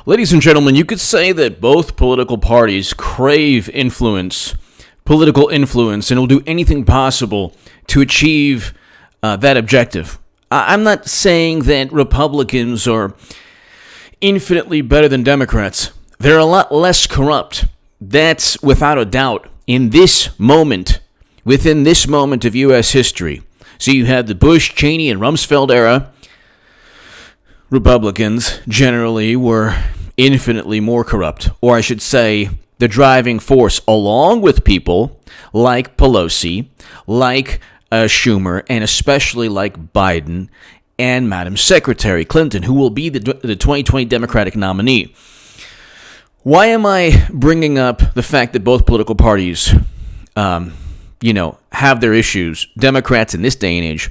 Ladies and gentlemen, you could say that both political parties crave political influence, and will do anything possible to achieve that objective. I'm not saying that Republicans are infinitely better than Democrats. They're a lot less corrupt. That's without a doubt in this moment, within this moment of U.S. history. So you had the Bush, Cheney, and Rumsfeld era. Republicans generally were infinitely more corrupt, or I should say, the driving force, along with people like Pelosi, like Schumer, and especially like Biden and Madam Secretary Clinton, who will be the 2020 Democratic nominee. Why am I bringing up the fact that both political parties, have their issues? Democrats in this day and age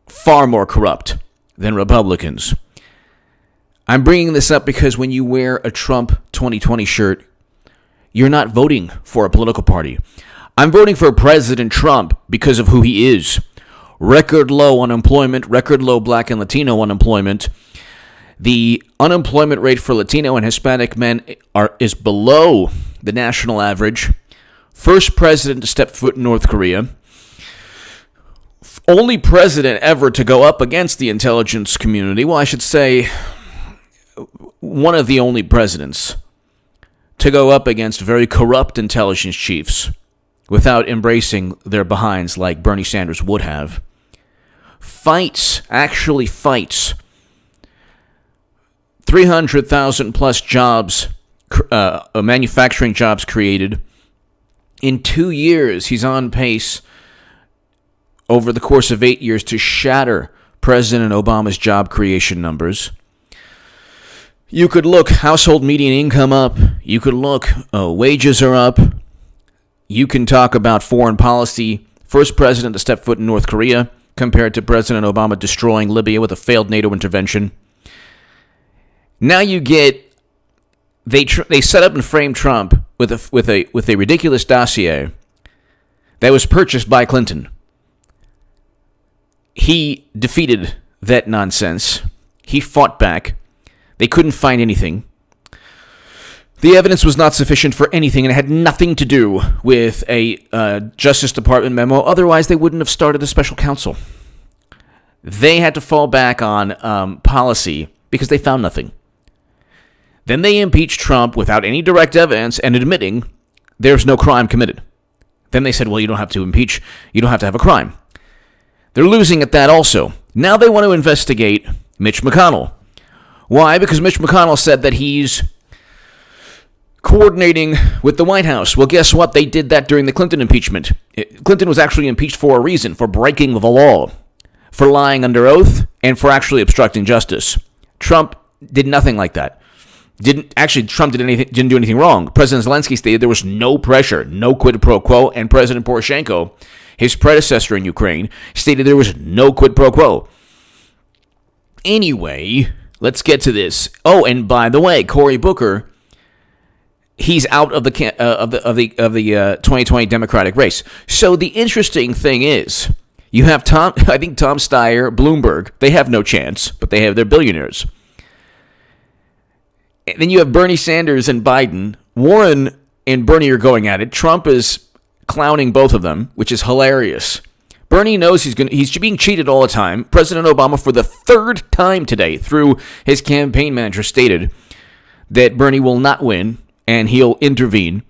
far more corrupt than Republicans. I'm bringing this up because when you wear a Trump 2020 shirt, you're not voting for a political party. I'm voting for President Trump because of who he is. Record low unemployment, record low Black and Latino unemployment. The unemployment rate for Latino and Hispanic men is below the national average. First president to step foot in North Korea. Only president ever to go up against the intelligence community. Well, I should say one of the only presidents to go up against very corrupt intelligence chiefs without embracing their behinds like Bernie Sanders would have. Actually fights. 300,000 plus jobs, manufacturing jobs created. In 2 years, he's on pace over the course of 8 years to shatter President Obama's job creation numbers. You could look household median income up. You could look wages are up. You can talk about foreign policy. First president to step foot in North Korea compared to President Obama destroying Libya with a failed NATO intervention. Now you get they set up and framed Trump with a ridiculous dossier that was purchased by Clinton. He defeated that nonsense. He fought back. They couldn't find anything. The evidence was not sufficient for anything, and it had nothing to do with a Justice Department memo. Otherwise, they wouldn't have started a special counsel. They had to fall back on policy because they found nothing. Then they impeached Trump without any direct evidence and admitting there's no crime committed. Then they said, well, you don't have to impeach. You don't have to have a crime. They're losing at that also. Now they want to investigate Mitch McConnell. Why? Because Mitch McConnell said that he's coordinating with the White House. Well, guess what? They did that during the Clinton impeachment. Clinton was actually impeached for a reason, for breaking the law, for lying under oath, and for actually obstructing justice. Trump did nothing like that. Trump didn't do anything wrong. President Zelensky stated there was no pressure, no quid pro quo, and President Poroshenko, his predecessor in Ukraine, stated there was no quid pro quo. Anyway, let's get to this. Oh, and by the way, Cory Booker, he's out of the 2020 Democratic race. So the interesting thing is, you have Tom Steyer, Bloomberg. They have no chance, but they're billionaires. And then you have Bernie Sanders and Biden. Warren and Bernie are going at it. Trump is clowning both of them, which is hilarious. Bernie knows he's being cheated all the time. President Obama, for the third time today, through his campaign manager, stated that Bernie will not win and he'll intervene.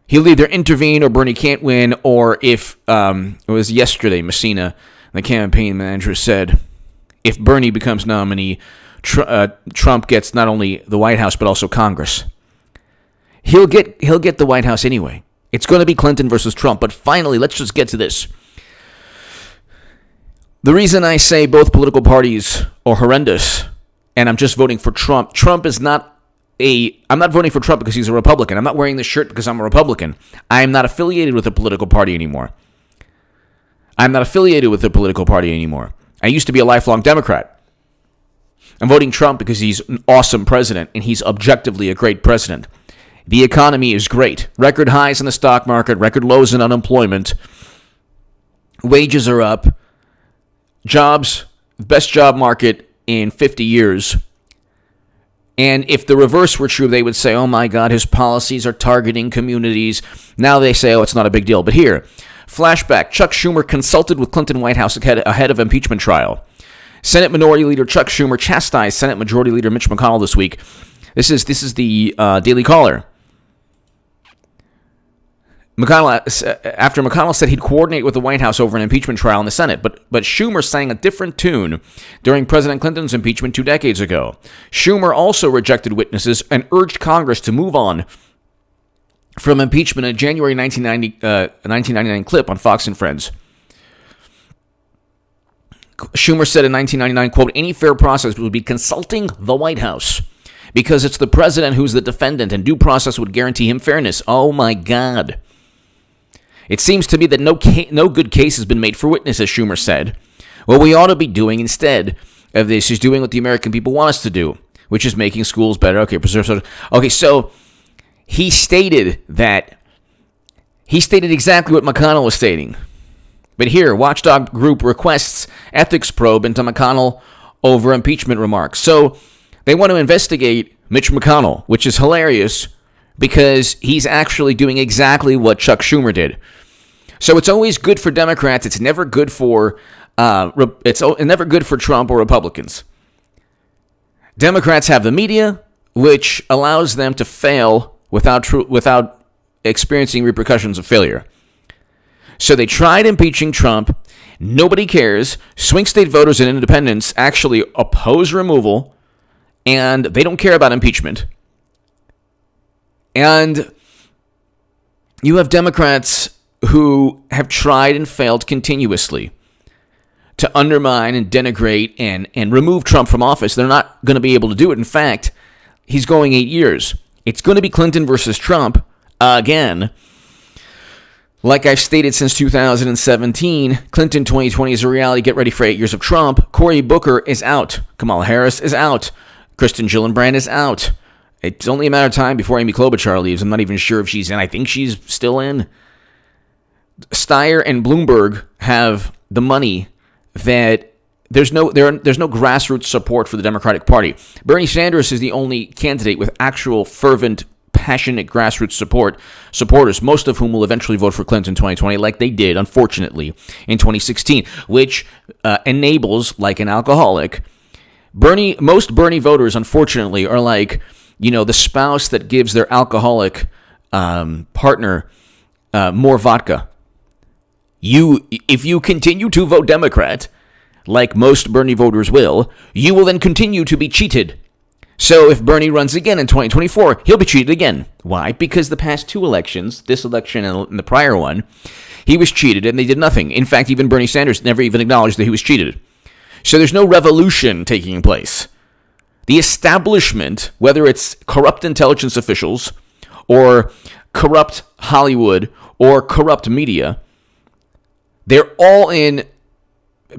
He'll either intervene or Bernie can't win, or if, it was yesterday, Messina, the campaign manager, said if Bernie becomes nominee, Trump gets not only the White House but also Congress. He'll get the White House anyway. It's going to be Clinton versus Trump. But finally, let's just get to this. The reason I say both political parties are horrendous, and I'm just voting for Trump. I'm not voting for Trump because he's a Republican. I'm not wearing this shirt because I'm a Republican. I am not affiliated with a political party anymore. I used to be a lifelong Democrat. I'm voting Trump because he's an awesome president, and he's objectively a great president. The economy is great. Record highs in the stock market, record lows in unemployment. Wages are up. Jobs, best job market in 50 years. And if the reverse were true, they would say, oh my God, his policies are targeting communities. Now they say, oh, it's not a big deal. But here, flashback, Chuck Schumer consulted with Clinton White House ahead of impeachment trial. Senate Minority Leader Chuck Schumer chastised Senate Majority Leader Mitch McConnell this week. This is the Daily Caller. After McConnell said he'd coordinate with the White House over an impeachment trial in the Senate, but Schumer sang a different tune during President Clinton's impeachment 2 decades ago. Schumer also rejected witnesses and urged Congress to move on from impeachment in a January 1999 clip on Fox and Friends. Schumer said in 1999, quote, any fair process would be consulting the White House because it's the president who's the defendant and due process would guarantee him fairness. Oh, my God. It seems to me that no good case has been made for witnesses, Schumer said. What we ought to be doing instead of this is doing what the American people want us to do, which is making schools better. Okay, preserve social. Okay, so he stated exactly what McConnell was stating. But here, Watchdog Group requests ethics probe into McConnell over impeachment remarks. So they want to investigate Mitch McConnell, which is hilarious because he's actually doing exactly what Chuck Schumer did. So it's always good for Democrats. It's never good for never good for Trump or Republicans. Democrats have the media, which allows them to fail without experiencing repercussions of failure. So they tried impeaching Trump. Nobody cares. Swing state voters and independents actually oppose removal, and they don't care about impeachment. And you have Democrats who have tried and failed continuously to undermine and denigrate and remove Trump from office. They're not going to be able to do it. In fact, he's going 8 years. It's going to be Clinton versus Trump again. Like I've stated since 2017, Clinton 2020 is a reality. Get ready for 8 years of Trump. Cory Booker is out. Kamala Harris is out. Kristen Gillibrand is out. It's only a matter of time before Amy Klobuchar leaves. I'm not even sure if she's in. I think she's still in. Steyer and Bloomberg have the money that there's no grassroots support for the Democratic Party. Bernie Sanders is the only candidate with actual fervent, passionate grassroots supporters, most of whom will eventually vote for Clinton 2020, like they did, unfortunately, in 2016, which enables, like an alcoholic, most Bernie voters, unfortunately, are like, the spouse that gives their alcoholic partner more vodka. If you continue to vote Democrat, like most Bernie voters will then continue to be cheated. So if Bernie runs again in 2024, he'll be cheated again. Why? Because the past 2 elections, this election and the prior one, he was cheated and they did nothing. In fact, even Bernie Sanders never even acknowledged that he was cheated. So there's no revolution taking place. The establishment, whether it's corrupt intelligence officials or corrupt Hollywood or corrupt media, they're all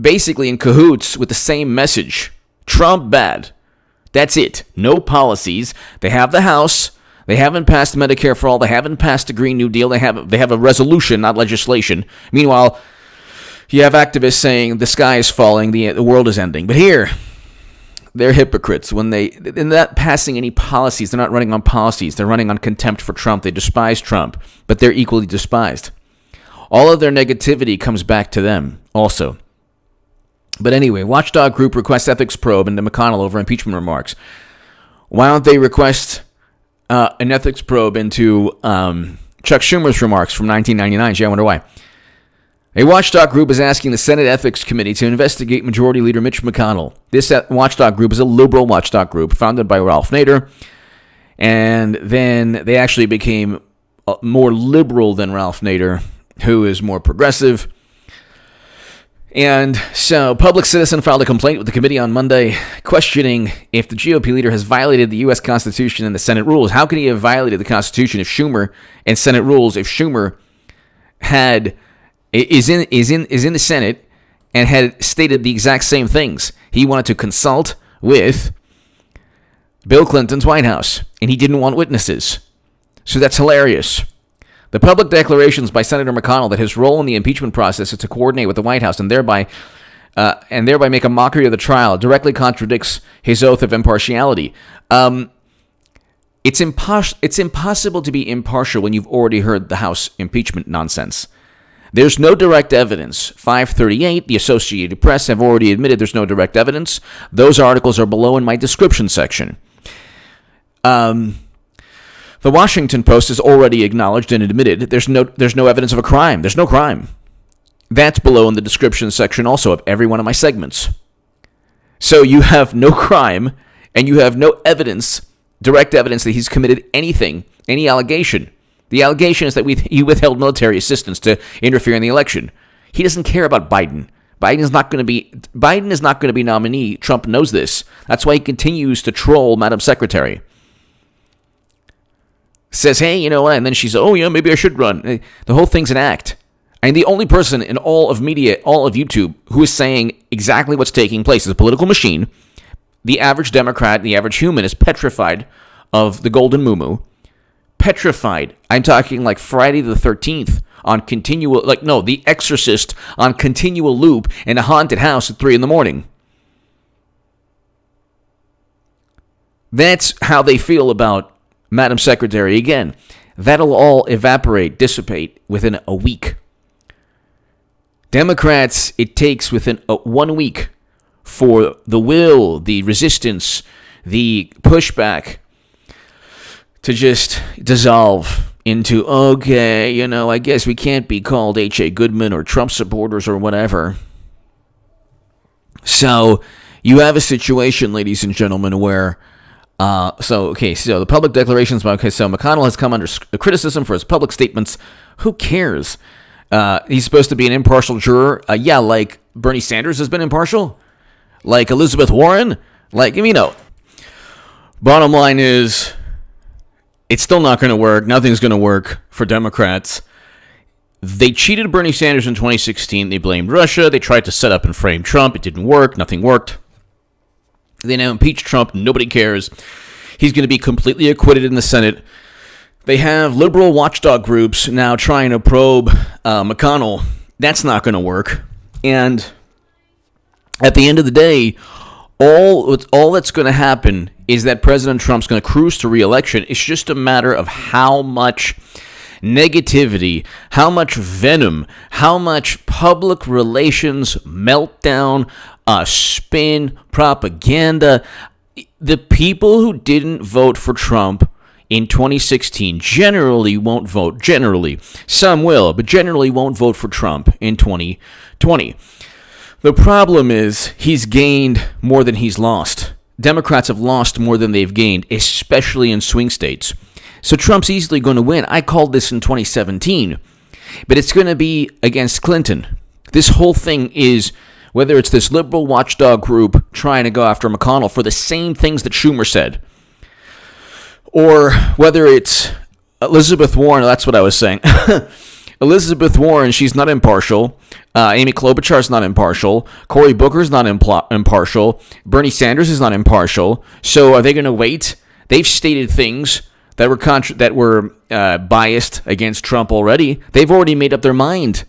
basically in cahoots with the same message. Trump bad. That's it. No policies. They have the House. They haven't passed Medicare for all. They haven't passed the Green New Deal. They have a resolution, not legislation. Meanwhile, you have activists saying the sky is falling, the world is ending. But here, they're hypocrites. They're not passing any policies. They're not running on policies. They're running on contempt for Trump. They despise Trump, but they're equally despised. All of their negativity comes back to them also. But anyway, Watchdog Group requests ethics probe into McConnell over impeachment remarks. Why don't they request an ethics probe into Chuck Schumer's remarks from 1999? Gee, I wonder why. A watchdog group is asking the Senate Ethics Committee to investigate Majority Leader Mitch McConnell. This watchdog group is a liberal watchdog group founded by Ralph Nader, and then they actually became more liberal than Ralph Nader, who is more progressive. And so, Public Citizen filed a complaint with the committee on Monday, questioning if the GOP leader has violated the U.S. Constitution and the Senate rules. How could he have violated the Constitution if Schumer and Senate rules if Schumer is in the Senate and had stated the exact same things? He wanted to consult with Bill Clinton's White House, and he didn't want witnesses. So that's hilarious. The public declarations by Senator McConnell that his role in the impeachment process is to coordinate with the White House and thereby and thereby make a mockery of the trial directly contradicts his oath of impartiality. It's impossible to be impartial when you've already heard the House impeachment nonsense. There's no direct evidence. 538, the Associated Press have already admitted there's no direct evidence. Those articles are below in my description section. The Washington Post has already acknowledged and admitted there's no evidence of a crime. There's no crime. That's below in the description section also of every one of my segments. So you have no crime, and you have no evidence, direct evidence that he's committed anything, any allegation. The allegation is that he withheld military assistance to interfere in the election. He doesn't care about Biden. Biden is not going to be nominee. Trump knows this. That's why he continues to troll Madam Secretary. Says, hey, you know what? And then she's, oh, yeah, maybe I should run. The whole thing's an act. And the only person in all of media, all of YouTube, who is saying exactly what's taking place is a political machine. The average Democrat, the average human is petrified of the golden muumuu. Petrified. I'm talking like Friday the 13th on continual, The Exorcist on continual loop in a haunted house at 3 a.m. That's how they feel about Madam Secretary. Again, that'll all evaporate, dissipate within a week. Democrats, it takes within 1 week for the will, the resistance, the pushback to just dissolve into, okay, I guess we can't be called H.A. Goodman or Trump supporters or whatever. So you have a situation, ladies and gentlemen, where, so the public declarations, so McConnell has come under criticism for his public statements. Who cares? He's supposed to be an impartial juror. Like Bernie Sanders has been impartial. Like Elizabeth Warren. Bottom line is, it's still not going to work. Nothing's going to work for Democrats. They cheated Bernie Sanders in 2016. They blamed Russia. They tried to set up and frame Trump. It didn't work. Nothing worked. They now impeach Trump. Nobody cares. He's going to be completely acquitted in the Senate. They have liberal watchdog groups now trying to probe McConnell. That's not going to work. And at the end of the day, all that's going to happen is that President Trump's going to cruise to re-election. It's just a matter of how much negativity, how much venom, how much public relations meltdown, spin, propaganda. The people who didn't vote for Trump in 2016 generally won't vote. Some will, but generally won't vote for Trump in 2020. The problem is he's gained more than he's lost. Democrats have lost more than they've gained, especially in swing states. So Trump's easily going to win. I called this in 2017, but it's going to be against Clinton. This whole thing is, whether it's this liberal watchdog group trying to go after McConnell for the same things that Schumer said, or whether it's Elizabeth Warren, that's what I was saying. Elizabeth Warren, she's not impartial. Amy Klobuchar's not impartial. Cory Booker's not impartial. Bernie Sanders is not impartial. So are they going to wait? They've stated things that were biased against Trump already. They've already made up their mind.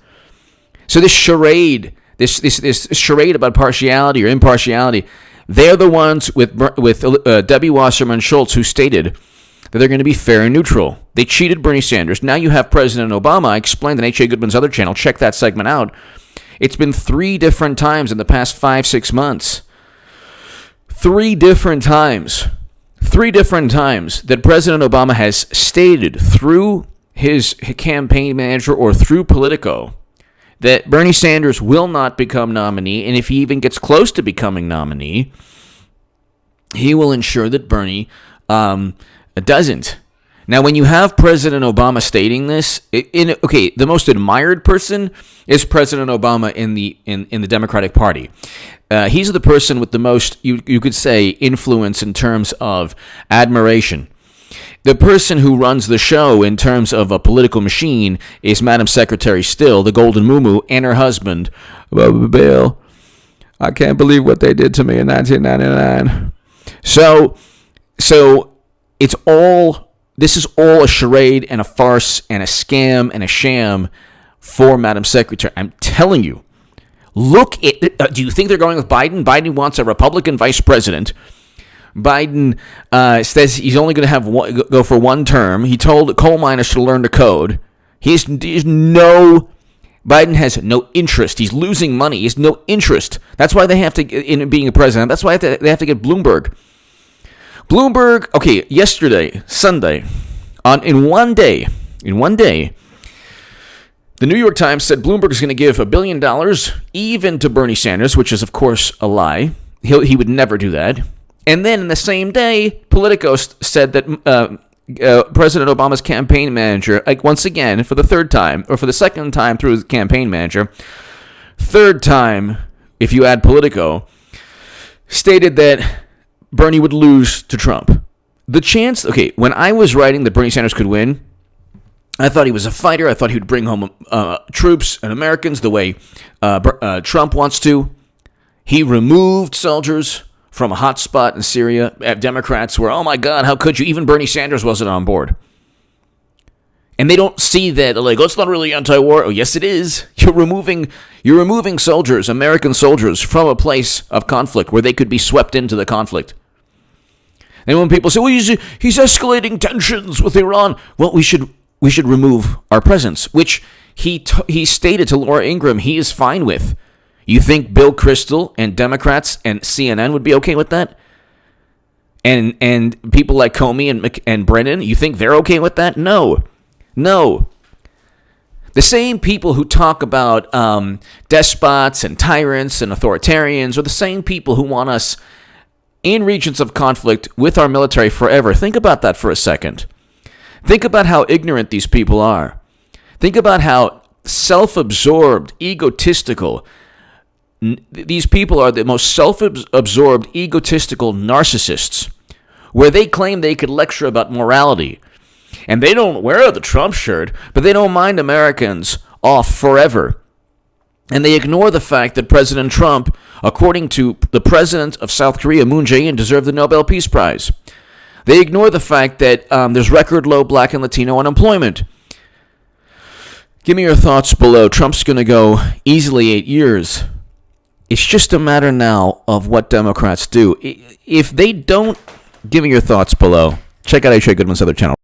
So this charade, this charade about partiality or impartiality, they're the ones with Debbie Wasserman Schultz who stated that they're going to be fair and neutral. They cheated Bernie Sanders. Now you have President Obama. I explained on H.A. Goodman's other channel. Check that segment out. It's been 3 different times in the past 5-6 months. 3 different times. 3 different times that President Obama has stated through his campaign manager or through Politico that Bernie Sanders will not become nominee, and if he even gets close to becoming nominee, he will ensure that Bernie doesn't. Now, when you have President Obama stating this, the most admired person is President Obama in the Democratic Party. He's the person with the most, you could say, influence in terms of admiration. The person who runs the show in terms of a political machine is Madam Secretary Still, the golden muumuu, and her husband, Bill. I can't believe what they did to me in 1999. So this is all a charade and a farce and a scam and a sham for Madam Secretary. I'm telling you, Look at, do you think they're going with Biden? Biden wants a Republican vice president. Biden says he's only going to go for one term. He told coal miners to learn to code. Biden has no interest. He's losing money. He has no interest. That's why they have to, in being a president, that's why they have to get Bloomberg. Okay, yesterday, Sunday, in one day, the New York Times said Bloomberg is going to give $1 billion even to Bernie Sanders, which is, of course, a lie. He would never do that. And then in the same day, Politico said that President Obama's campaign manager, once again, for the third time, or for the second time through his campaign manager, third time, if you add Politico, stated that Bernie would lose to Trump. The chance, when I was writing that Bernie Sanders could win, I thought he was a fighter. I thought he would bring home troops and Americans the way Trump wants to. He removed soldiers from a hot spot in Syria. Democrats were, oh my God, how could you? Even Bernie Sanders wasn't on board. And they don't see that, like, oh, it's not really anti-war. Oh, yes, it is. You're removing soldiers, American soldiers, from a place of conflict where they could be swept into the conflict. And when people say, well, he's escalating tensions with Iran, well, we should remove our presence, which he stated to Laura Ingraham he is fine with. You think Bill Kristol and Democrats and CNN would be okay with that? And people like Comey and Brennan, you think they're okay with that? No. The same people who talk about despots and tyrants and authoritarians are the same people who want us in regions of conflict with our military forever. Think about that for a second. Think about how ignorant these people are. Think about how self-absorbed, egotistical. These people are the most self-absorbed, egotistical narcissists, where they claim they could lecture about morality. And they don't wear the Trump shirt, but they don't mind Americans off forever. And they ignore the fact that President Trump, according to the president of South Korea, Moon Jae-in, deserved the Nobel Peace Prize. They ignore the fact that there's record low black and Latino unemployment. Give me your thoughts below. Trump's going to go easily 8 years. It's just a matter now of what Democrats do. If they don't, give me your thoughts below. Check out Goodman's other channel.